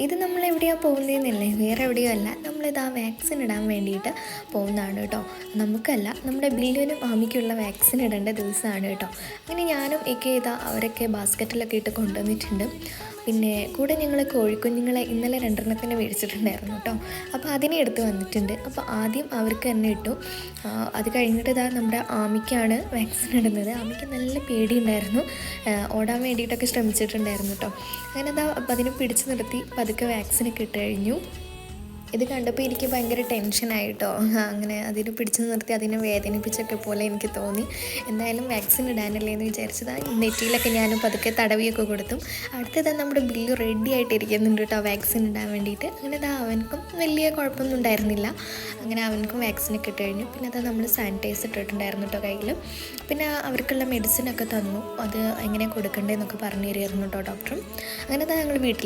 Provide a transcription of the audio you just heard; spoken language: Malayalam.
ഇത് നമ്മളെവിടെയാണ് പോകുന്നതെന്നല്ലേ, വേറെ എവിടെയോ അല്ല, നമ്മളിത് ആ വാക്സിൻ ഇടാൻ വേണ്ടിയിട്ട് പോകുന്നതാണ് കേട്ടോ. നമുക്കല്ല, നമ്മുടെ ബില്ലുവിനും ആമിക്കുള്ള വാക്സിൻ ഇടേണ്ട ദിവസമാണ് കേട്ടോ. അങ്ങനെ ഞാനും ഒക്കെ ഇതാ അവരൊക്കെ ബാസ്ക്കറ്റിലൊക്കെ ഇട്ട് കൊണ്ടുവന്നിട്ടുണ്ട്. പിന്നെ കൂടെ ഞങ്ങൾ കോഴിക്കുഞ്ഞുങ്ങളെ ഇന്നലെ 2 മേടിച്ചിട്ടുണ്ടായിരുന്നു കേട്ടോ. അപ്പോൾ അതിനെ എടുത്ത് വന്നിട്ടുണ്ട്. അപ്പോൾ ആദ്യം അവർക്ക് തന്നെ ഇട്ടു. അത് കഴിഞ്ഞിട്ട് ഇതാ നമ്മുടെ ആമിക്കാണ് വാക്സിൻ ഇടുന്നത്. ആമിക്ക് നല്ല പേടിയുണ്ടായിരുന്നു, ഓടാൻ വേണ്ടിയിട്ടൊക്കെ ശ്രമിച്ചിട്ടുണ്ടായിരുന്നു കേട്ടോ. അങ്ങനെ അതാ അപ്പം അതിനെ പിടിച്ച് നിർത്തി പതുക്കെ വാക്സിനൊക്കെ ഇട്ട് കഴിഞ്ഞു. ഇത് കണ്ടപ്പോൾ എനിക്ക് ഭയങ്കര ടെൻഷനായിട്ടോ. അങ്ങനെ അതിന് പിടിച്ചു നിർത്തി അതിനെ വേദനിപ്പിച്ചൊക്കെ പോലെ എനിക്ക് തോന്നി. എന്തായാലും വാക്സിൻ ഇടാനല്ലേ എന്ന് വിചാരിച്ചതാണ്. നെറ്റിയിലൊക്കെ ഞാനും പതുക്കെ തടവിയൊക്കെ കൊടുത്തു. അടുത്തത് നമ്മുടെ ബില്ലു റെഡി ആയിട്ടിരിക്കുന്നുണ്ട് കേട്ടോ വാക്സിൻ ഇടാൻ വേണ്ടിയിട്ട്. അങ്ങനെ അതാ അവനക്കും വലിയ കുഴപ്പമൊന്നും ഉണ്ടായിരുന്നില്ല. അങ്ങനെ അവനക്കും വാക്സിനൊക്കെ ഇട്ട് കഴിഞ്ഞു. പിന്നെ അത് നമ്മൾ സാനിറ്റൈസ് ഇട്ടിട്ടുണ്ടായിരുന്നു കേട്ടോ കയ്യിൽ. പിന്നെ അവർക്കുള്ള മെഡിസിനൊക്കെ തന്നു. അത് എങ്ങനെ കൊടുക്കണ്ടേന്നൊക്കെ പറഞ്ഞു തരുമായിരുന്നു കേട്ടോ ഡോക്ടറും. അങ്ങനെ അതാ ഞങ്ങൾ വീട്ടിൽ